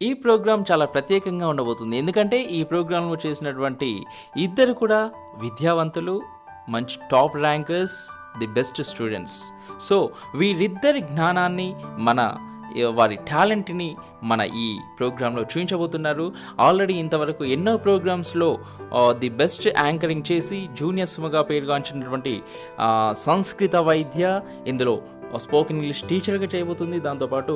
ఈ ప్రోగ్రామ్ చాలా ప్రత్యేకంగా ఉండబోతుంది. ఎందుకంటే ఈ ప్రోగ్రాంలో చేసినటువంటి ఇద్దరు కూడా విద్యావంతులు, మంచి top rankers, the best students. So వీరిద్దరి జ్ఞానాన్ని, వారి టాలెంట్ని మన ఈ ప్రోగ్రాంలో చూపించబోతున్నారు. ఆల్రెడీ ఇంతవరకు ఎన్నో ప్రోగ్రామ్స్లో ది బెస్ట్ యాంకరింగ్ చేసి జూనియర్ సుమగా పేరుగాంచినటువంటి సంస్కృత వైద్య ఇందులో స్పోకెన్ ఇంగ్లీష్ టీచర్గా చేయబోతుంది. దాంతోపాటు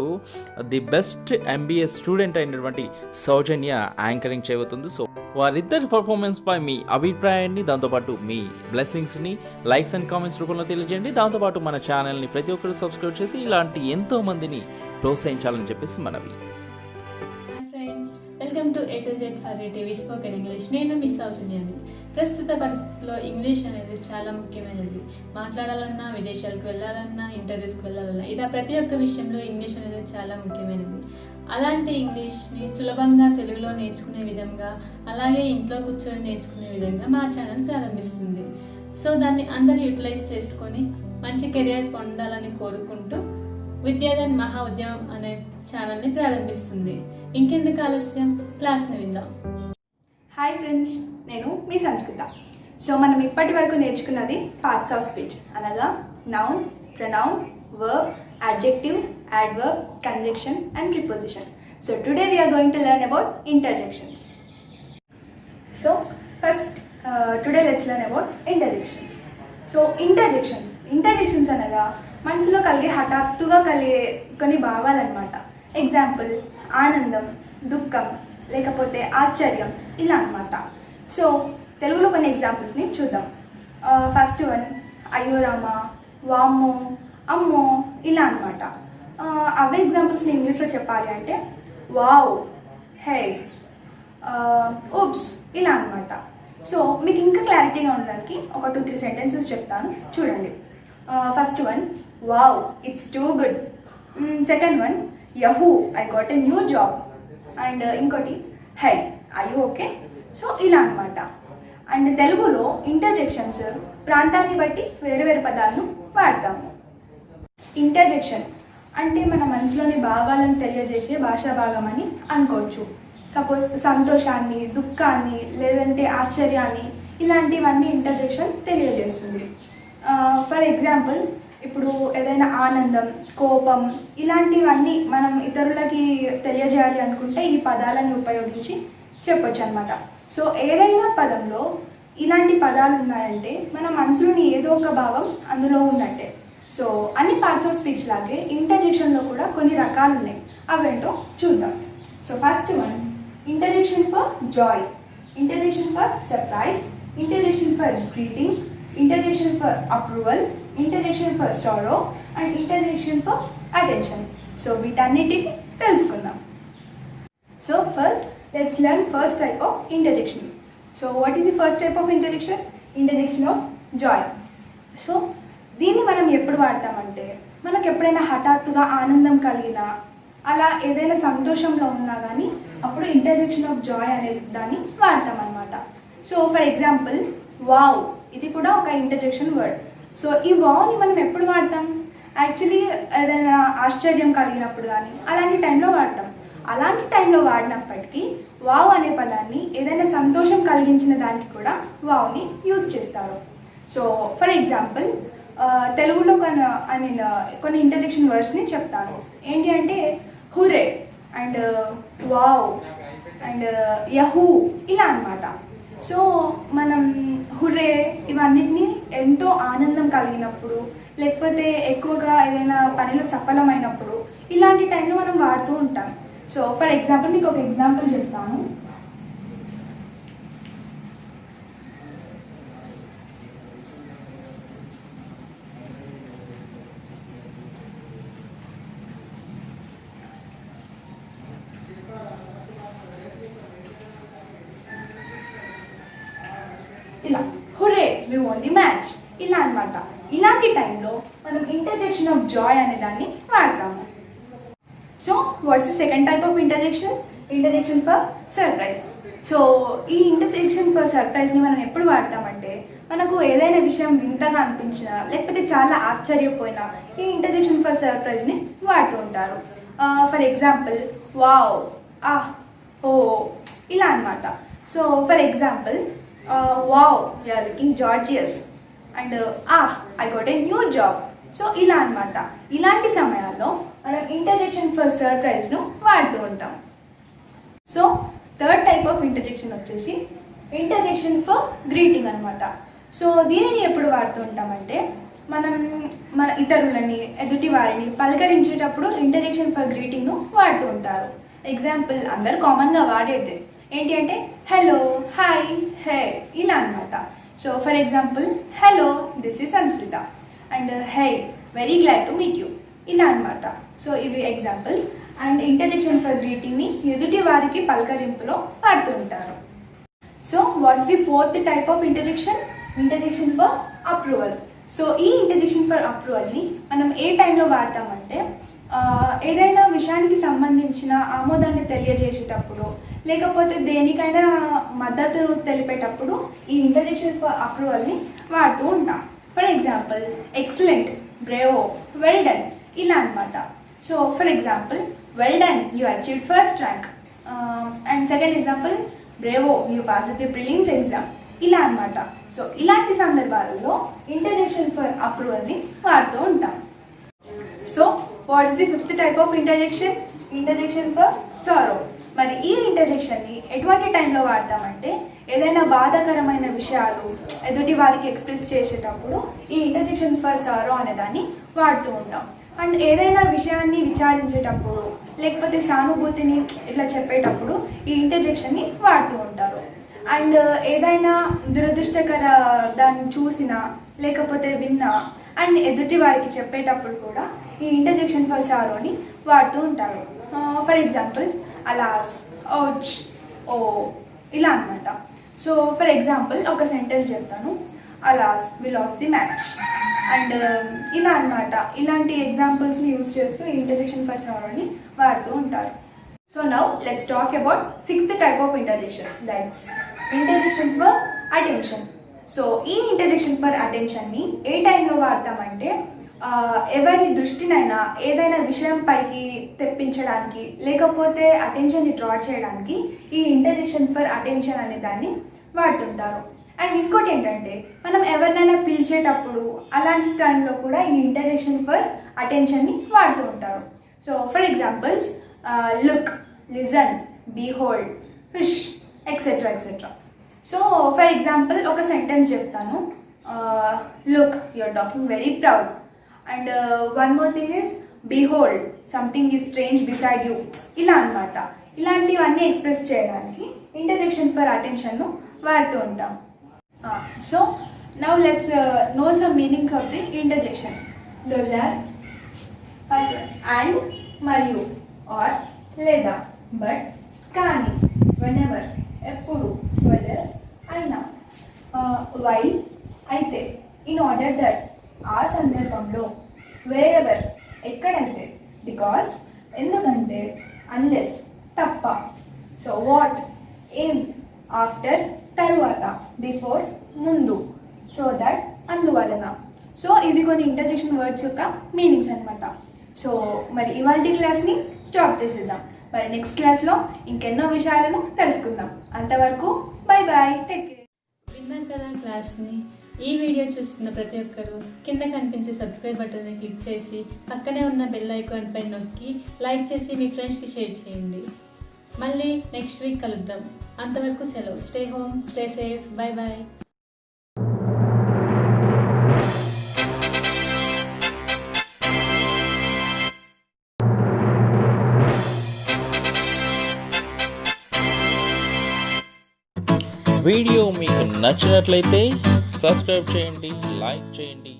ది బెస్ట్ ఎంబీఏ స్టూడెంట్ అయినటువంటి సౌజన్య యాంకరింగ్ చేయబోతుంది. సో వారిద్దరి పర్ఫార్మెన్స్పై మీ అభిప్రాయాన్ని, దాంతోపాటు మీ బ్లెస్సింగ్స్ని లైక్స్ అండ్ కామెంట్స్ రూపంలో తెలియజేయండి. దాంతోపాటు మన ఛానల్ని ప్రతి ఒక్కరు సబ్స్క్రైబ్ చేసి ఇలాంటి ఎంతో మందిని ప్రోత్సహించాలని చెప్పేసి మనవి. Welcome to A to Z for TV spoken English. నేను మీ సౌజన్యాన్ని. ప్రస్తుత పరిస్థితుల్లో ఇంగ్లీష్ అనేది చాలా ముఖ్యమైనది. మాట్లాడాలన్నా, విదేశాలకు వెళ్ళాలన్నా, ఇంటర్వ్యూస్కి వెళ్ళాలన్నా, ఇలా ప్రతి ఒక్క విషయంలో ఇంగ్లీష్ అనేది చాలా ముఖ్యమైనది. అలాంటి ఇంగ్లీష్ని సులభంగా తెలుగులో నేర్చుకునే విధంగా, అలాగే ఇంట్లో కూర్చొని నేర్చుకునే విధంగా మా ఛానల్ ప్రారంభిస్తుంది. సో దాన్ని అందరూ యూటిలైజ్ చేసుకొని మంచి కెరియర్ పొందాలని కోరుకుంటూ విద్యాదాన్ మహా ఉద్యమం అనే ఛానల్ని ప్రారంభిస్తుంది. ఇంకెందుకు ఆలస్యం, క్లాస్ని విందాం. హాయ్ ఫ్రెండ్స్, నేను మీ సంస్కృత. సో మనం ఇప్పటి వరకు నేర్చుకున్నది పార్ట్స్ ఆఫ్ స్పీచ్, అనగా noun, pronoun, verb, adjective, adverb, conjunction and preposition. So today we are going to learn about interjections. So first today let's learn about interjections. So interjections అనగా మనసులో కలిగే హఠాత్తుగా కలిగే కొన్ని భావాలన్నమాట. ఎగ్జాంపుల్ ఆనందం, దుఃఖం, లేకపోతే ఆశ్చర్యం, ఇలా అనమాట. సో తెలుగులో కొన్ని ఎగ్జాంపుల్స్ని చూద్దాం. ఫస్ట్ వన్ అయ్యో రామా, వామ్మో, అమ్మో, ఇలా అనమాట. అవే ఎగ్జాంపుల్స్ని ఇంగ్లీష్లో చెప్పాలి అంటే వావ్, హే, ఊప్స్, ఇలా అనమాట. సో మీకు ఇంకా క్లారిటీగా ఉండడానికి ఒక 2-3 సెంటెన్సెస్ చెప్తాను, చూడండి. First one wow, it's too good. Second one yahoo, I got a new job. And ఇంకోటి hi, I you okay. So ఇలా అనమాట. అండ్ తెలుగులో ఇంటర్జెక్షన్స్ ప్రాంతాన్ని బట్టి వేరు వేరు పదాలను వాడతాము. ఇంటర్జెక్షన్ అంటే మన మనసులోని భావాలను తెలియజేసే భాషా భాగం అని అనుకోవచ్చు. సపోజ్ సంతోషాన్ని, దుఃఖాన్ని, లేదంటే ఆశ్చర్యాన్ని, ఇలాంటివన్నీ ఇంటర్జెక్షన్ తెలియజేస్తుంది. ఫర్ ఎగ్జాంపుల్ ఇప్పుడు ఏదైనా ఆనందం, కోపం, ఇలాంటివన్నీ మనం ఇతరులకి తెలియజేయాలి అనుకుంటే ఈ పదాలను ఉపయోగించి చెప్పొచ్చు అనమాట. సో ఏదైనా పదంలో ఇలాంటి పదాలు ఉన్నాయంటే మన మనసులోని ఏదో ఒక భావం అందులో ఉన్నట్టే. సో అన్ని పార్ట్స్ ఆఫ్ స్పీచ్ లాగే ఇంటర్జెక్షన్లో కూడా కొన్ని రకాలు ఉన్నాయి. అవేంటో చూద్దాం. So first one interjection for Joy, interjection for surprise, interjection for greeting, interjection for approval, interjection for sorrow and interjection for attention. So వీటన్నిటిని తెలుసుకుందాం. So first let's learn first type of interjection. So what is the first type of interjection? Interjection of Joy. So దీన్ని మనం ఎప్పుడు వాడతామంటే మనకు ఎప్పుడైనా హఠాత్తుగా ఆనందం కలిగినా, అలా ఏదైనా సంతోషంలో ఉన్నా కానీ అప్పుడు ఇంటర్జెక్షన్ ఆఫ్ జాయ్ అనే దాన్ని వాడతాం అనమాట. సో ఫర్ ఎగ్జాంపుల్ వావ్, ఇది కూడా ఒక ఇంటర్జెక్షన్ వర్డ్. సో ఈ వావ్ని మనం ఎప్పుడు వాడతాం? యాక్చువల్లీ ఏదైనా ఆశ్చర్యం కలిగినప్పుడు కానీ అలాంటి టైంలో వాడతాం. అలాంటి టైంలో వాడినప్పటికీ వావ్ అనే పదాన్ని ఏదైనా సంతోషం కలిగించిన దానికి కూడా వావ్ని యూజ్ చేస్తారు. సో ఫర్ ఎగ్జాంపుల్ తెలుగులో కొన్ని ఇంటర్జెక్షన్ వర్డ్స్ని చెప్తాను. ఏంటి అంటే హురే అండ్ వావ్ అండ్ యహూ, ఇలా అనమాట. సో మనం హురే ఇవన్నిటిని ఎంతో ఆనందం కలిగినప్పుడు, లేకపోతే ఎక్కువగా ఏదైనా పనిలో సఫలమైనప్పుడు, ఇలాంటి టైంలో మనం వాడుతూ ఉంటాం. సో ఫర్ ఎగ్జాంపుల్ మీకు ఒక ఎగ్జాంపుల్ చెప్తాను. ఇలా హురే, వి వన్ ది మ్యాచ్, ఇలా అనమాట. ఇలాంటి టైంలో మనం ఇంటర్జెక్షన్ ఆఫ్ జాయ్ అనే దాన్ని వాడతాము. So what's the second type of interjection? Interjection for surprise. So ఈ ఇంటర్జెక్షన్ ఫర్ సర్ప్రైజ్ని మనం ఎప్పుడు వాడతామంటే మనకు ఏదైనా విషయం వింతగా అనిపించినా, లేకపోతే చాలా ఆశ్చర్యపోయినా ఈ ఇంటర్జెక్షన్ ఫర్ సర్ప్రైజ్ని వాడుతూ ఉంటారు. ఫర్ ఎగ్జాంపుల్ వావ్, ఆ, ఓ, ఇలా అనమాట. So for example wow you are looking gorgeous and I got a new job. So ఇలా అనమాట. ఇలాంటి సమయాల్లో మనం ఇంటర్జెక్షన్ ఫర్ సర్ప్రైజ్ను వాడుతూ ఉంటాం. So third type of interjection వచ్చేసి ఇంటర్జెక్షన్ ఫర్ గ్రీటింగ్ అనమాట. సో దీనిని ఎప్పుడు వాడుతూ ఉంటామంటే మనం మన ఇతరులని ఎదుటి వారిని పలకరించేటప్పుడు ఇంటర్జెక్షన్ ఫర్ గ్రీటింగ్ను వాడుతూ ఉంటారు. ఎగ్జాంపుల్ అందరు కామన్గా వాడేది ఏంటి అంటే హలో, హాయ్, హే ఇలా అనమాట. So for example hello, this is Sanskrita and hey, very glad to meet you ఇలా అనమాట. సో ఇవి ఎగ్జాంపుల్స్. అండ్ ఇంటర్జెక్షన్ ఫర్ గ్రీటింగ్ని ఎదుటి వారికి పలకరింపులో వాడుతూ ఉంటారు. So what's the fourth type of interjection? Interjection for approval. So ఈ ఇంటర్జెక్షన్ ఫర్ అప్రూవల్ని మనం ఏ టైంలో వాడతామంటే ఏదైనా విషయానికి సంబంధించిన ఆమోదాన్ని తెలియజేసేటప్పుడు, లేకపోతే దేనికైనా మద్దతును తెలిపేటప్పుడు ఈ ఇంటర్జెక్షన్ ఫర్ అప్రూవల్ని వాడుతూ ఉంటాం. For example excellent, Bravo, well done ఇలా అనమాట. So for example well done, you achieved first rank. And second example Bravo, you pass the prelims exam ఇలా అనమాట. సో ఇలాంటి సందర్భాలలో ఇంటర్జెక్షన్ ఫర్ అప్రూవల్ని వాడుతూ ఉంటాం. So what's the fifth type of interjection? Interjection for sorrow. మరి ఈ ఇంటర్జెక్షన్ని ఎటువంటి టైంలో వాడతామంటే ఏదైనా బాధాకరమైన విషయాలు ఎదుటి వారికి ఎక్స్ప్రెస్ చేసేటప్పుడు ఈ ఇంటర్జెక్షన్ ఫర్ సారో అనే దాన్ని వాడుతూ ఉంటాం. అండ్ ఏదైనా విషయాన్ని విచారించేటప్పుడు, లేకపోతే సానుభూతిని ఇట్లా చెప్పేటప్పుడు ఈ ఇంటర్జెక్షన్ని వాడుతూ ఉంటారు. అండ్ ఏదైనా దురదృష్టకర దాన్ని చూసినా లేకపోతే విన్నా అండ్ ఎదుటి వారికి చెప్పేటప్పుడు కూడా ఈ ఇంటర్జెక్షన్ ఫర్ సారోని వాడుతూ ఉంటారు. ఫర్ ఎగ్జాంపుల్ అలాస్, ఔచ్, ఓ ఇలా అనమాట. సో ఫర్ ఎగ్జాంపుల్ ఒక సెంటెన్స్ చెప్తాను. అలాస్, వి లాస్ట్ ది మ్యాచ్ అండ్ ఇలా అనమాట. ఇలాంటి ఎగ్జాంపుల్స్ని యూజ్ చేస్తూ ఇంటర్జెక్షన్ ఫర్ సారోని వాడుతూ ఉంటారు. So now let's talk about sixth type of interjection, that's interjection for attention. So ఈ ఇంటర్జెక్షన్ ఫర్ అటెన్షన్ని ఏ టైంలో వాడతామంటే ఎవరి దృష్టినైనా ఏదైనా విషయం పైకి తెప్పించడానికి, లేకపోతే అటెన్షన్ని డ్రా చేయడానికి ఈ ఇంటర్జెక్షన్ ఫర్ అటెన్షన్ అనే దాన్ని వాడుతుంటారు. అండ్ ఇంకోటి ఏంటంటే మనం ఎవరినైనా పిలిచేటప్పుడు అలాంటి టైంలో కూడా ఈ ఇంటర్జెక్షన్ ఫర్ అటెన్షన్ని వాడుతూ ఉంటారు. So for examples look, listen, behold, hush etcetera etcetera. So for example ఒక సెంటెన్స్ చెప్తాను. Look, you are talking very proud and one more thing is behold, something is strange beside you ఇలా అనమాట. ఇలాంటివన్నీ express చేయడానికి interjection for అటెన్షన్ను వాడుతూ ఉంటాం. So now let's know some meanings of the interjection. Those are first and, మరియు, or లేదా, but, కానీ, వెనెవర్ ఎప్పుడు, వెదర్ అయినా, వైల్ అయితే, ఇన్ ఆర్డర్ దట్ ఆ సందర్భంలో, వేరెవర్ ఎక్కడైతే, బికాస్ ఎందుకంటే, అన్లెస్ తప్ప. సో వాట్ ఏం, ఆఫ్టర్ తరువాత, బిఫోర్ ముందు, సో దట్ అందువలన. సో ఇవి కొన్ని ఇంటర్జెక్షన్ వర్డ్స్ యొక్క మీనింగ్స్ అనమాట. సో మరి ఇవాళ క్లాస్ని స్టాప్ చేసేద్దాం. మరి నెక్స్ట్ క్లాస్లో ఇంకెన్నో విషయాలను తెలుసుకుందాం. అంతవరకు బై బాయ్, టేక్ కేర్. విన్నాం కదా క్లాస్ని. ఈ వీడియో చూస్తున్న ప్రతి ఒక్కరూ కింద కనిపించే సబ్స్క్రైబ్ బటన్ని క్లిక్ చేసి పక్కనే ఉన్న బెల్ ఐకాన్ పై నొక్కి లైక్ చేసి మీ ఫ్రెండ్స్కి షేర్ చేయండి. మళ్ళీ నెక్స్ట్ వీక్ కలుద్దాం. అంతవరకు సెలవు. Stay home, stay safe. Bye bye. Video మీకు నచ్చినట్లయితే సబ్స్క్రైబ్ చేయండి, లైక్ చేయండి,